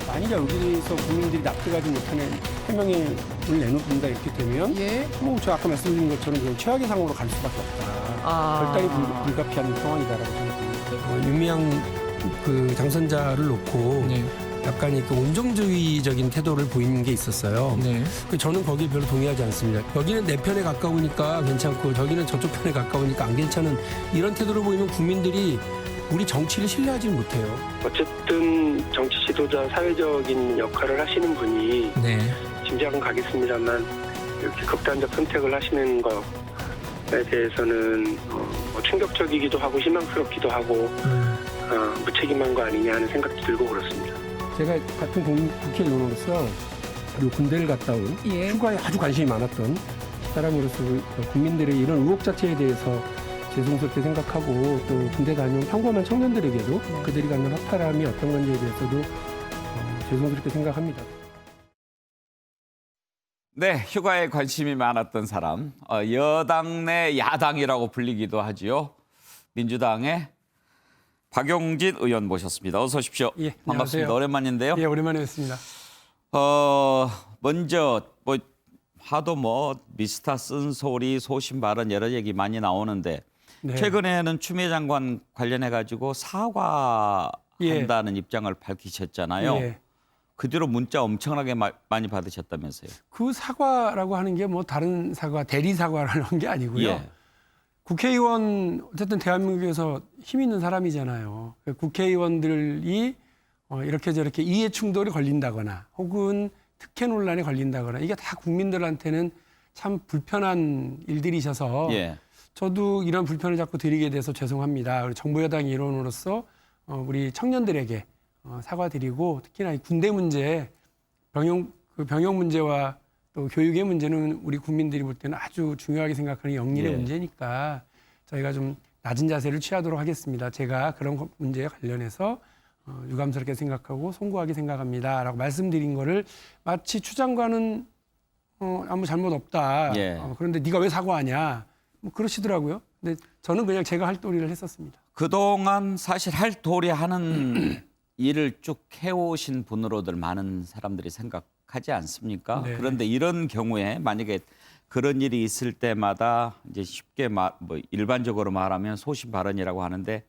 만약에 여기서 국민들이 납득하지 못하는 해명을 내놓는다 이렇게 되면 예. 저 아까 말씀드린 것처럼 그냥 최악의 상황으로 갈 수밖에 없다. 결단이 불가피한 상황이다라고 생각합니다. 유미양 그 당선자를 놓고 네. 약간 이렇게 온정주의적인 태도를 보이는 게 있었어요. 네. 저는 거기에 별로 동의하지 않습니다. 여기는 내 편에 가까우니까 괜찮고 저기는 저쪽 편에 가까우니까 안 괜찮은 이런 태도를 보이면 국민들이 우리 정치를 신뢰하지 못해요. 어쨌든 정치 지도자 사회적인 역할을 하시는 분이 네. 짐작은 가겠습니다만 이렇게 극단적 선택을 하시는 것에 대해서는 충격적이기도 하고 희망스럽기도 하고 무책임한 거 아니냐 하는 생각도 들고 그렇습니다. 제가 같은 국회의원으로서 그리고 군대를 갔다 온 예. 휴가에 아주 관심이 많았던 사람으로서 국민들의 이런 의혹 자체에 대해서 죄송스럽게 생각하고 또 군대 다녀온 평범한 청년들에게도 그들이 갖는 허탈함이 어떤 건지에 대해서도 죄송스럽게 생각합니다. 네, 휴가에 관심이 많았던 사람, 여당 내 야당이라고 불리기도 하지요. 민주당의 박용진 의원 모셨습니다. 어서 오십시오. 예, 반갑습니다. 안녕하세요. 오랜만인데요. 예, 오랜만에 뵙습니다. 먼저 하도 미스터 쓴소리, 소신 발언 여러 얘기 많이 나오는데 네. 최근에는 추미애 장관 관련해 가지고 사과한다는 입장을 밝히셨잖아요. 예. 그 뒤로 문자 엄청나게 많이 받으셨다면서요. 그 사과라고 하는 게 다른 사과, 대리 사과라는 게 아니고요. 예. 국회의원 어쨌든 대한민국에서 힘 있는 사람이잖아요. 국회의원들이 이렇게 저렇게 이해 충돌이 걸린다거나 혹은 특혜 논란에 걸린다거나 이게 다 국민들한테는 참 불편한 일들이셔서 예. 저도 이런 불편을 자꾸 드리게 돼서 죄송합니다. 그리고 정부 여당 일원으로서 우리 청년들에게 사과드리고 특히나 이 군대 문제, 병역 문제와 또 교육의 문제는 우리 국민들이 볼 때는 아주 중요하게 생각하는 영리의 예. 문제니까 저희가 좀 낮은 자세를 취하도록 하겠습니다. 제가 그런 문제에 관련해서 유감스럽게 생각하고 송구하게 생각합니다라고 말씀드린 거를 마치 추 장관은 아무 잘못 없다. 예. 그런데 네가 왜 사과하냐. 그러시더라고요. 근데 저는 그냥 제가 할 도리를 했었습니다. 그동안 사실 할 도리 하는 일을 쭉 해오신 분으로들 많은 사람들이 생각하지 않습니까? 네. 그런데 이런 경우에 만약에 그런 일이 있을 때마다 이제 쉽게 일반적으로 말하면 소신 발언이라고 하는데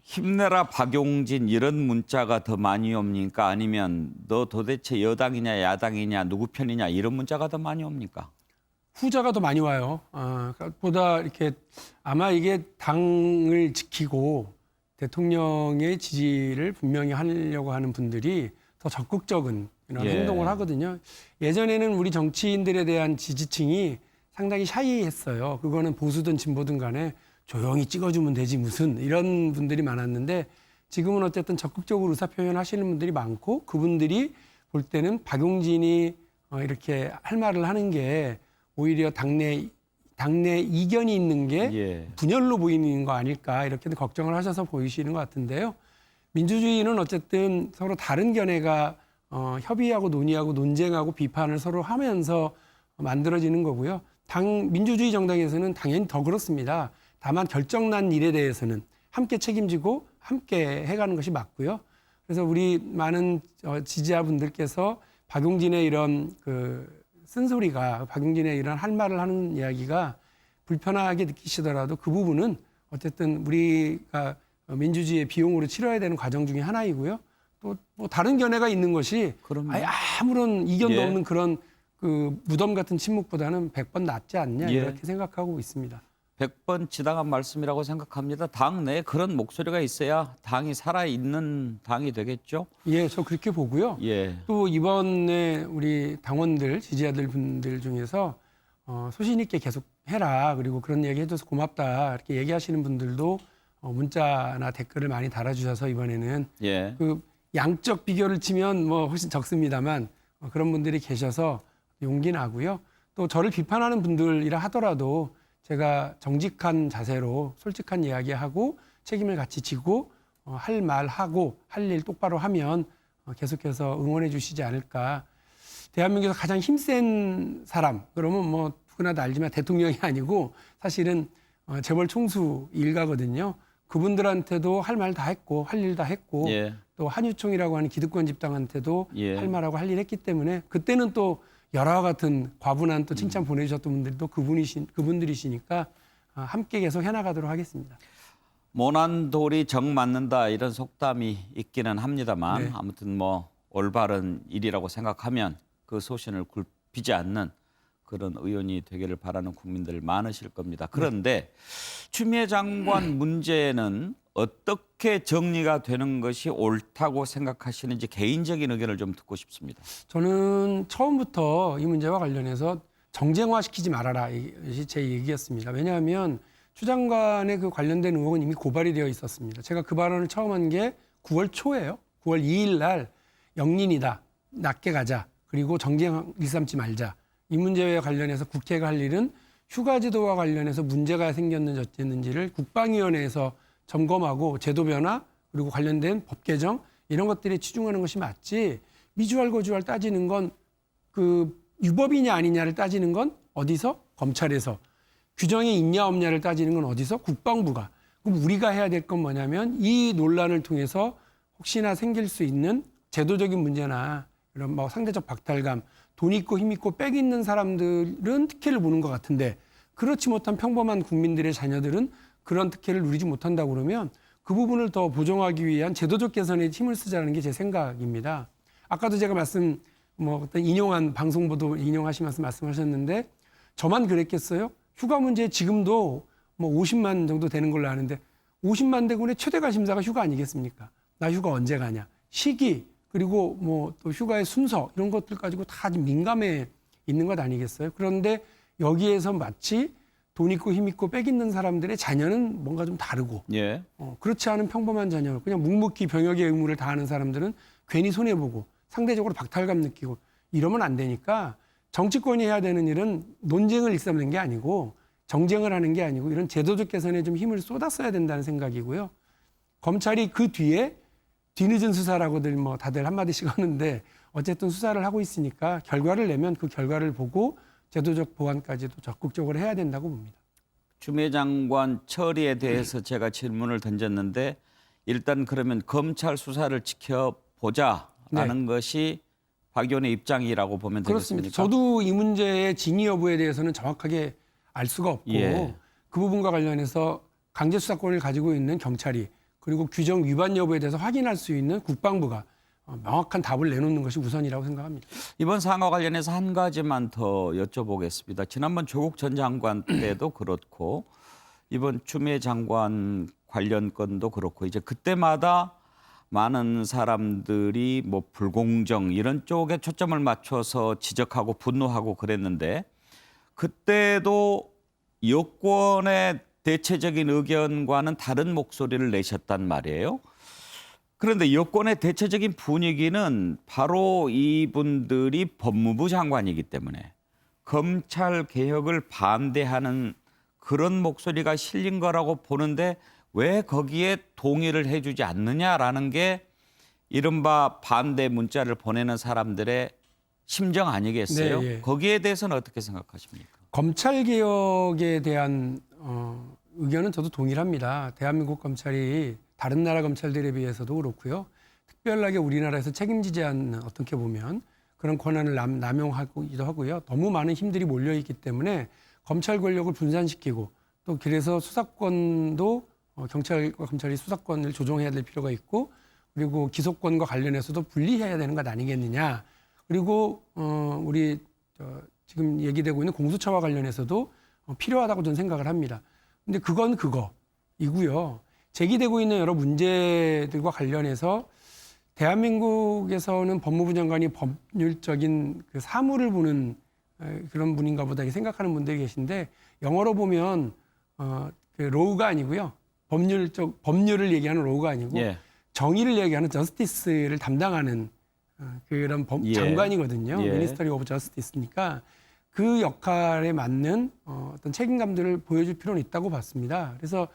힘내라 박용진 이런 문자가 더 많이 옵니까? 아니면 너 도대체 여당이냐 야당이냐 누구 편이냐 이런 문자가 더 많이 옵니까? 후자가 더 많이 와요. 보다 이렇게 아마 이게 당을 지키고 대통령의 지지를 분명히 하려고 하는 분들이 더 적극적인 이런 예. 행동을 하거든요. 예전에는 우리 정치인들에 대한 지지층이 상당히 샤이했어요. 그거는 보수든 진보든 간에 조용히 찍어주면 되지 무슨 이런 분들이 많았는데 지금은 어쨌든 적극적으로 의사표현하시는 분들이 많고 그분들이 볼 때는 박용진이 이렇게 할 말을 하는 게 오히려 당내 이견이 있는 게 예. 분열로 보이는 거 아닐까 이렇게 걱정을 하셔서 보이시는 것 같은데요. 민주주의는 어쨌든 서로 다른 견해가 협의하고 논의하고 논쟁하고 비판을 서로 하면서 만들어지는 거고요. 민주주의 정당에서는 당연히 더 그렇습니다. 다만 결정난 일에 대해서는 함께 책임지고 함께 해가는 것이 맞고요. 그래서 우리 많은 지지자분들께서 박용진의 이런 쓴소리가 박용진의 이런 할 말을 하는 이야기가 불편하게 느끼시더라도 그 부분은 어쨌든 우리가 민주주의의 비용으로 치러야 되는 과정 중에 하나이고요. 또 다른 견해가 있는 것이 그럼요. 아예 아무런 이견도 예. 없는 그런 무덤 같은 침묵보다는 100번 낫지 않냐 예. 이렇게 생각하고 있습니다. 100번 지당한 말씀이라고 생각합니다. 당 내에 그런 목소리가 있어야 당이 살아있는 당이 되겠죠. 예, 저 그렇게 보고요. 예. 또 이번에 우리 당원들, 지지자들 분들 중에서 소신 있게 계속 해라. 그리고 그런 얘기 해줘서 고맙다. 이렇게 얘기하시는 분들도 문자나 댓글을 많이 달아주셔서 이번에는 예. 양적 비교를 치면 훨씬 적습니다만 그런 분들이 계셔서 용기 나고요. 또 저를 비판하는 분들이라 하더라도 제가 정직한 자세로 솔직한 이야기하고 책임을 같이 지고 할 말 하고 할 일 똑바로 하면 계속해서 응원해 주시지 않을까. 대한민국에서 가장 힘센 사람 그러면 누구나도 알지만 대통령이 아니고 사실은 재벌 총수 일가거든요. 그분들한테도 할 말 다 했고 할 일 다 했고 예. 또 한유총이라고 하는 기득권 집단한테도 예. 할 말하고 할 일 했기 때문에 그때는 또 열화와 같은 과분한 또 칭찬 보내주셨던 분들도 그분들이시니까 함께 계속 해나가도록 하겠습니다. 모난 돌이 정 맞는다 이런 속담이 있기는 합니다만 네. 아무튼 뭐 올바른 일이라고 생각하면 그 소신을 굽히지 않는 그런 의원이 되기를 바라는 국민들 많으실 겁니다. 그런데 추미애 장관 문제는 어떻게 정리가 되는 것이 옳다고 생각하시는지 개인적인 의견을 좀 듣고 싶습니다. 저는 처음부터 이 문제와 관련해서 정쟁화시키지 말아라 이것이 제 얘기였습니다. 왜냐하면 추 장관의 그 관련된 의혹은 이미 고발이 되어 있었습니다. 제가 그 발언을 처음 한 게 9월 초예요. 9월 2일 날 영린이다. 낮게 가자. 그리고 정쟁 일삼지 말자. 이 문제와 관련해서 국회가 할 일은 휴가제도와 관련해서 문제가 생겼는지 어쨌는지를 국방위원회에서 점검하고 제도 변화 그리고 관련된 법 개정 이런 것들에 치중하는 것이 맞지 미주알 거주알 따지는 건 그 유법이냐 아니냐를 따지는 건 어디서? 검찰에서. 규정이 있냐 없냐를 따지는 건 어디서? 국방부가. 그럼 우리가 해야 될 건 뭐냐면 이 논란을 통해서 혹시나 생길 수 있는 제도적인 문제나 이런 뭐 상대적 박탈감, 돈 있고 힘 있고 빽 있는 사람들은 특혜를 보는 것 같은데 그렇지 못한 평범한 국민들의 자녀들은 그런 특혜를 누리지 못한다고 그러면 그 부분을 더 보정하기 위한 제도적 개선에 힘을 쓰자는 게 제 생각입니다. 아까도 제가 어떤 인용한 방송보도 인용하시면서 말씀하셨는데 저만 그랬겠어요? 휴가 문제 지금도 뭐 50만 정도 되는 걸로 아는데 50만 대군의 최대 관심사가 휴가 아니겠습니까? 나 휴가 언제 가냐? 시기 그리고 뭐 또 휴가의 순서 이런 것들 가지고 다 민감해 있는 것 아니겠어요? 그런데 여기에서 마치 돈 있고 힘 있고 빽 있는 사람들의 자녀는 뭔가 좀 다르고 예. 그렇지 않은 평범한 자녀 그냥 묵묵히 병역의 의무를 다하는 사람들은 괜히 손해보고 상대적으로 박탈감 느끼고 이러면 안 되니까 정치권이 해야 되는 일은 논쟁을 일삼는 게 아니고 정쟁을 하는 게 아니고 이런 제도적 개선에 좀 힘을 쏟았어야 된다는 생각이고요. 검찰이 그 뒤에 뒤늦은 수사라고들 뭐 다들 한마디씩 하는데 어쨌든 수사를 하고 있으니까 결과를 내면 그 결과를 보고 제도적 보완까지도 적극적으로 해야 된다고 봅니다. 추미애 장관 처리에 대해서 제가 질문을 던졌는데 일단 그러면 검찰 수사를 지켜보자라는 것이 박 의원의 입장이라고 보면 그렇습니다. 되겠습니까? 저도 이 문제의 진위 여부에 대해서는 정확하게 알 수가 없고 예. 그 부분과 관련해서 강제 수사권을 가지고 있는 경찰이 그리고 규정 위반 여부에 대해서 확인할 수 있는 국방부가 명확한 답을 내놓는 것이 우선이라고 생각합니다. 이번 사안과 관련해서 한 가지만 더 여쭤보겠습니다. 지난번 조국 전 장관 때도 그렇고 이번 추미애 장관 관련 건도 그렇고 이제 그때마다 많은 사람들이 뭐 불공정 이런 쪽에 초점을 맞춰서 지적하고 분노하고 그랬는데 그때도 여권의 대체적인 의견과는 다른 목소리를 내셨단 말이에요. 그런데 여권의 대체적인 분위기는 바로 이분들이 법무부 장관이기 때문에 검찰 개혁을 반대하는 그런 목소리가 실린 거라고 보는데 왜 거기에 동의를 해주지 않느냐라는 게 이른바 반대 문자를 보내는 사람들의 심정 아니겠어요? 네, 예. 거기에 대해서는 어떻게 생각하십니까? 검찰 개혁에 대한 의견은 저도 동일합니다. 대한민국 검찰이 다른 나라 검찰들에 비해서도 그렇고요. 특별하게 우리나라에서 책임지지 않는 어떻게 보면 그런 권한을 남용하기도 하고요. 너무 많은 힘들이 몰려있기 때문에 검찰 권력을 분산시키고 또 그래서 수사권도 경찰과 검찰이 수사권을 조정해야 될 필요가 있고 그리고 기소권과 관련해서도 분리해야 되는 것 아니겠느냐. 그리고 우리 지금 얘기되고 있는 공수처와 관련해서도 필요하다고 저는 생각을 합니다. 근데 그건 그거이고요. 제기되고 있는 여러 문제들과 관련해서 대한민국에서는 법무부 장관이 법률적인 그 사무를 보는 그런 분인가 보다 이렇게 생각하는 분들이 계신데 영어로 보면 그 로우가 아니고요. 법률을 얘기하는 로우가 아니고 예. 정의를 얘기하는 저스티스를 담당하는 그런 예. 장관이거든요. 예. 미니스터리 오브 저스티스니까 그 역할에 맞는 어떤 책임감들을 보여줄 필요는 있다고 봤습니다. 그래서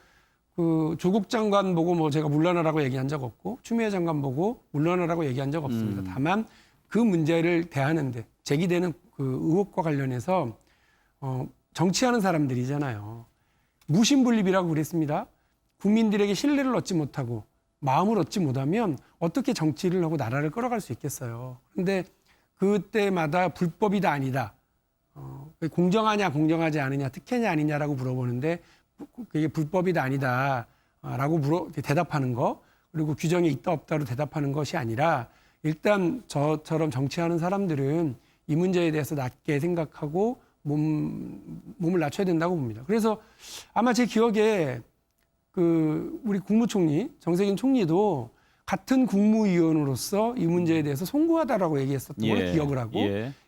그 조국 장관 보고 뭐 제가 물러나라고 얘기한 적 없고 추미애 장관 보고 물러나라고 얘기한 적 없습니다. 다만 그 문제를 대하는데 제기되는 그 의혹과 관련해서 정치하는 사람들이잖아요. 무신분립이라고 그랬습니다. 국민들에게 신뢰를 얻지 못하고 마음을 얻지 못하면 어떻게 정치를 하고 나라를 끌어갈 수 있겠어요. 그런데 그때마다 불법이다 아니다. 공정하냐 공정하지 않느냐 특혜냐 아니냐라고 물어보는데 그게 불법이다 아니다라고 대답하는 거 그리고 규정이 있다 없다로 대답하는 것이 아니라 일단 저처럼 정치하는 사람들은 이 문제에 대해서 낮게 생각하고 몸을 낮춰야 된다고 봅니다. 그래서 아마 제 기억에 우리 국무총리 정세균 총리도 같은 국무위원으로서 이 문제에 대해서 송구하다라고 얘기했었던 걸 기억을 하고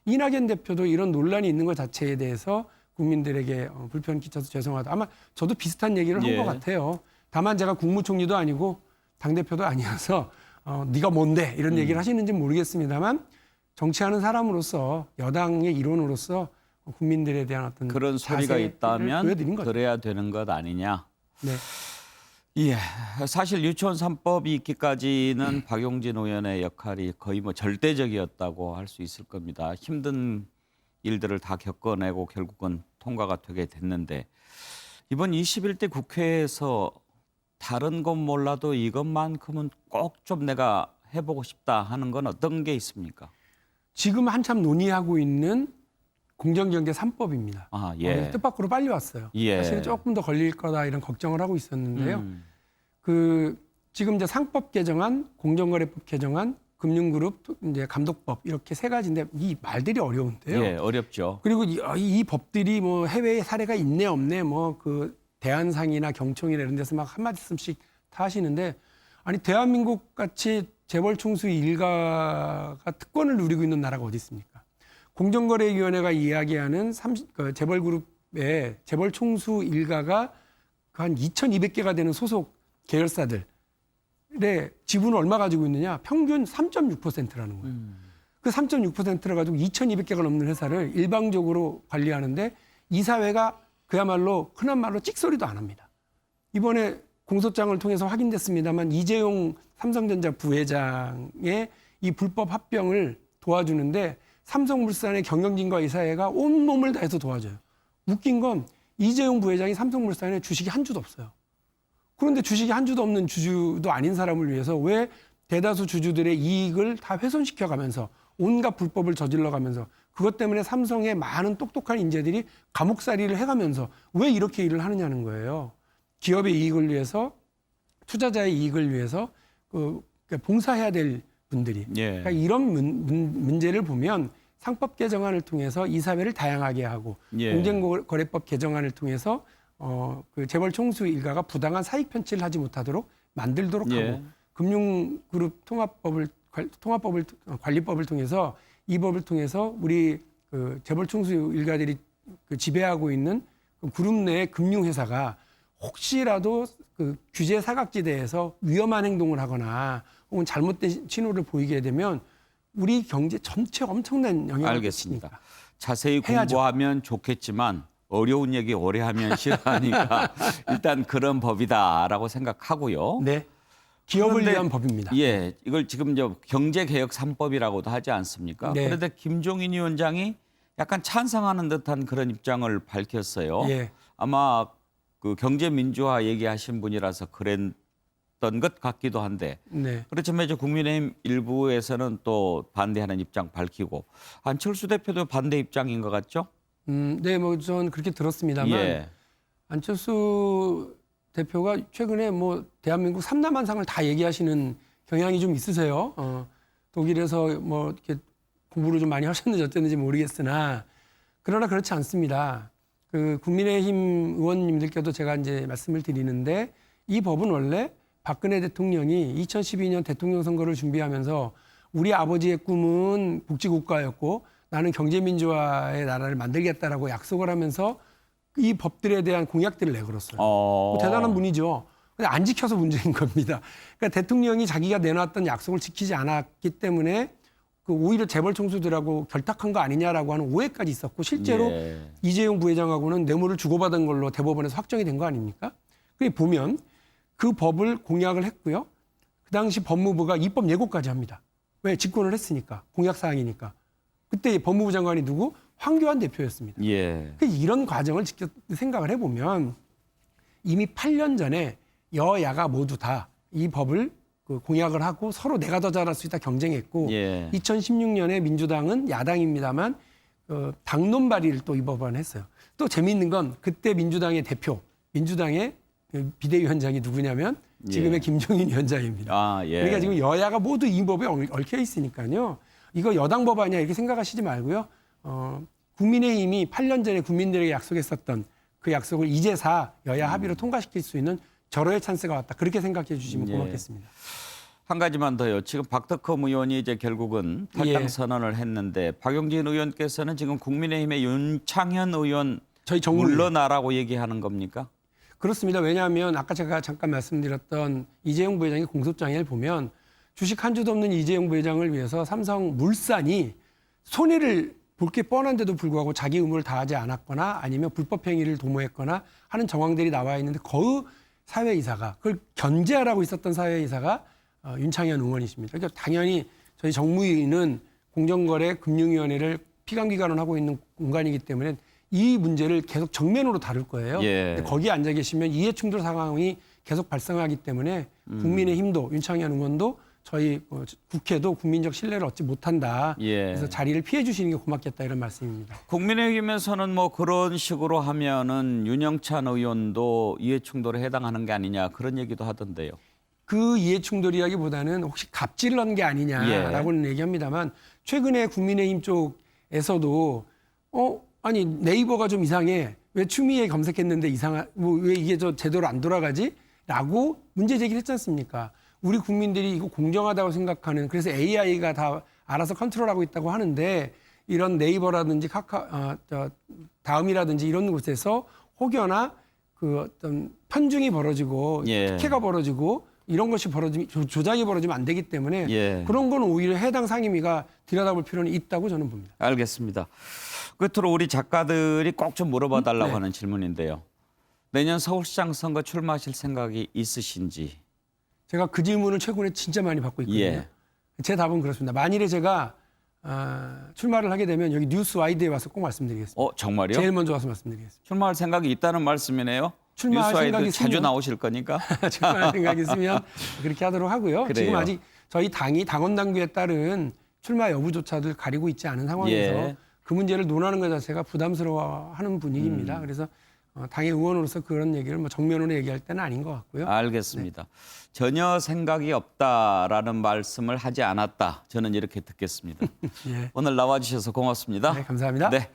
이낙연 대표도 이런 논란이 있는 것 자체에 대해서 국민들에게 불편 끼쳐서 죄송하다. 아마 저도 비슷한 얘기를 한 것 같아요. 다만 제가 국무총리도 아니고 당대표도 아니어서 네가 뭔데 이런 얘기를 하시는지 모르겠습니다만 정치하는 사람으로서 여당의 일원으로서 국민들에 대한 어떤 그런 소리가 있다면 보여드린 거죠. 그래야 되는 것 아니냐. 네. 예, 사실 유치원 3법이 있기까지는 박용진 의원의 역할이 거의 뭐 절대적이었다고 할 수 있을 겁니다. 힘든 일들을 다 겪어내고 결국은 통과가 되게 됐는데 이번 21대 국회에서 다른 건 몰라도 이것만큼은 꼭 좀 내가 해보고 싶다 하는 건 어떤 게 있습니까? 지금 한참 논의하고 있는 공정경제 3법입니다. 아, 예. 뜻밖으로 빨리 왔어요. 예. 사실은 조금 더 걸릴 거다 이런 걱정을 하고 있었는데요. 지금 이제 상법 개정안, 공정거래법 개정안, 금융그룹 이제 감독법 이렇게 세 가지인데 이 말들이 어려운데요. 예, 어렵죠. 그리고 이 법들이 뭐 해외에 사례가 있네 없네 뭐 대한상이나 경총이나 이런 데서 막 한마디씩 다 하시는데 아니 대한민국 같이 재벌 총수 일가가 특권을 누리고 있는 나라가 어디 있습니까? 공정거래위원회가 이야기하는 재벌그룹의 재벌 총수 일가가 한 2,200개가 되는 소속 계열사들의 지분을 얼마 가지고 있느냐? 평균 3.6%라는 거예요. 그 3.6%를 가지고 2,200개가 넘는 회사를 일방적으로 관리하는데 이 사회가 그야말로 흔한 말로 찍소리도 안 합니다. 이번에 공소장을 통해서 확인됐습니다만 이재용 삼성전자 부회장의 이 불법 합병을 도와주는데 삼성물산의 경영진과 이사회가 온몸을 다해서 도와줘요. 웃긴 건 이재용 부회장이 삼성물산에 주식이 한 주도 없어요. 그런데 주식이 한 주도 없는 주주도 아닌 사람을 위해서 왜 대다수 주주들의 이익을 다 훼손시켜가면서 온갖 불법을 저질러가면서 그것 때문에 삼성의 많은 똑똑한 인재들이 감옥살이를 해가면서 왜 이렇게 일을 하느냐는 거예요. 기업의 이익을 위해서 투자자의 이익을 위해서 그러니까 봉사해야 될 분들이 그러니까 이런 문제를 보면 상법 개정안을 통해서 이 사회를 다양하게 하고 공정거래법 개정안을 통해서 그 재벌 총수 일가가 부당한 사익 편취를 하지 못하도록 만들도록 하고 금융그룹 관리법을 통해서 이 법을 통해서 우리 그 재벌 총수 일가들이 지배하고 있는 그 그룹 내의 금융회사가 혹시라도 그 규제 사각지대에서 위험한 행동을 하거나 혹은 잘못된 신호를 보이게 되면 우리 경제 전체에 엄청난 영향을 알겠습니다. 끼치니까. 자세히 해야죠. 공부하면 좋겠지만 어려운 얘기 오래 하면 싫어하니까 일단 그런 법이다라고 생각하고요. 네. 기업을 그런데, 위한 법입니다. 예, 이걸 지금 경제개혁 3법이라고도 하지 않습니까? 네. 그런데 김종인 위원장이 약간 찬성하는 듯한 그런 입장을 밝혔어요. 예. 아마 그 경제민주화 얘기하신 분이라서 그랬던 것 같기도 한데 네. 그렇지만 이제 국민의힘 일부에서는 또 반대하는 입장 밝히고 안철수 대표도 반대 입장인 것 같죠? 네, 뭐 전 그렇게 들었습니다만 예. 안철수 대표가 최근에 뭐 대한민국 3남한상을 다 얘기하시는 경향이 좀 있으세요. 독일에서 뭐 이렇게 공부를 좀 많이 하셨는지 어땠는지 모르겠으나 그러나 그렇지 않습니다. 그 국민의힘 의원님들께도 제가 이제 말씀을 드리는데 이 법은 원래 박근혜 대통령이 2012년 대통령 선거를 준비하면서 우리 아버지의 꿈은 복지국가였고 나는 경제민주화의 나라를 만들겠다라고 약속을 하면서 이 법들에 대한 공약들을 내걸었어요. 대단한 분이죠. 근데 안 지켜서 문제인 겁니다. 그러니까 대통령이 자기가 내놨던 약속을 지키지 않았기 때문에 그 오히려 재벌 총수들하고 결탁한 거 아니냐라고 하는 오해까지 있었고 실제로 이재용 부회장하고는 뇌물을 주고받은 걸로 대법원에서 확정이 된 거 아닙니까? 그게 보면 그 법을 공약을 했고요. 그 당시 법무부가 입법 예고까지 합니다. 왜? 집권을 했으니까. 공약 사항이니까. 그때 법무부 장관이 누구? 황교안 대표였습니다. 이런 과정을 직접 생각을 해보면 이미 8년 전에 여야가 모두 다 이 법을 그 공약을 하고 서로 내가 더 잘할 수 있다 경쟁했고 예. 2016년에 민주당은 야당입니다만 당론 발의를 또 이번 했어요. 또 재미있는 건 그때 민주당의 대표, 민주당의 그 비대위원장이 누구냐면 지금의 예. 김종인 위원장입니다. 아, 예. 그러니까 지금 여야가 모두 이 법에 얽혀 있으니까요. 이거 여당 법안이야 이렇게 생각하시지 말고요. 국민의힘이 8년 전에 국민들에게 약속했었던 그 약속을 이제사 여야 합의로 통과시킬 수 있는 절호의 찬스가 왔다. 그렇게 생각해 주시면 예. 고맙겠습니다. 한 가지만 더요. 지금 박덕흠 의원이 이제 결국은 탈당 예. 선언을 했는데 박용진 의원께서는 지금 국민의힘의 윤창현 의원 저희 정무 물러나라고 얘기하는 겁니까? 그렇습니다. 왜냐하면 아까 제가 잠깐 말씀드렸던 이재용 부회장의 공소장을 보면 주식 한 주도 없는 이재용 부회장을 위해서 삼성물산이 손해를 볼 게 뻔한데도 불구하고 자기 의무를 다하지 않았거나 아니면 불법 행위를 도모했거나 하는 정황들이 나와 있는데 그 사회이사가 그걸 견제하라고 있었던 사회이사가 윤창현 의원이십니다. 그러니까 당연히 저희 정무위는 공정거래 금융위원회를 피감기관으로 하고 있는 공간이기 때문에 이 문제를 계속 정면으로 다룰 거예요. 예. 근데 거기에 앉아 계시면 이해충돌 상황이 계속 발생하기 때문에 국민의힘도 윤창현 의원도 저희 국회도 국민적 신뢰를 얻지 못한다. 예. 그래서 자리를 피해 주시는 게 고맙겠다 이런 말씀입니다. 국민의힘에서는 뭐 그런 식으로 하면은 윤영찬 의원도 이해충돌에 해당하는 게 아니냐 그런 얘기도 하던데요. 그 이해충돌이라기보다는 혹시 갑질을 한 게 아니냐라고는 얘기합니다만 최근에 국민의힘 쪽에서도 아니 네이버가 좀 이상해 왜 추미애 검색했는데 왜 이게 제대로 안 돌아가지?라고 문제 제기를 했지 않습니까? 우리 국민들이 이거 공정하다고 생각하는 그래서 AI가 다 알아서 컨트롤하고 있다고 하는데 이런 네이버라든지 다음이라든지 이런 곳에서 혹여나 그 어떤 편중이 벌어지고 예. 특혜가 벌어지고 이런 것이 벌어지면 조작이 벌어지면 안 되기 때문에 예. 그런 건 오히려 해당 상임위가 들여다볼 필요는 있다고 저는 봅니다. 알겠습니다. 끝으로 우리 작가들이 꼭 좀 물어봐 달라고 네. 하는 질문인데요. 내년 서울시장 선거 출마하실 생각이 있으신지. 제가 그 질문을 최근에 진짜 많이 받고 있거든요. 예. 제 답은 그렇습니다. 만일에 제가 출마를 하게 되면 여기 뉴스 와이드에 와서 꼭 말씀드리겠습니다. 정말요? 제일 먼저 와서 말씀드리겠습니다. 출마할 생각이 있다는 말씀이네요. 출마할 뉴스와이드 생각이 자주 있으면- 나오실 거니까. 출마할 생각이 있으면 그렇게 하도록 하고요. 그래요. 지금 아직 저희 당이 당원 당규에 따른 출마 여부조차도 가리고 있지 않은 상황에서 예. 그 문제를 논하는 것 자체가 부담스러워하는 분위기입니다. 그래서 당의 의원으로서 그런 얘기를 뭐 정면으로 얘기할 때는 아닌 것 같고요. 알겠습니다. 전혀 생각이 없다라는 말씀을 하지 않았다. 저는 이렇게 듣겠습니다. 예. 오늘 나와주셔서 고맙습니다. 네, 감사합니다. 네.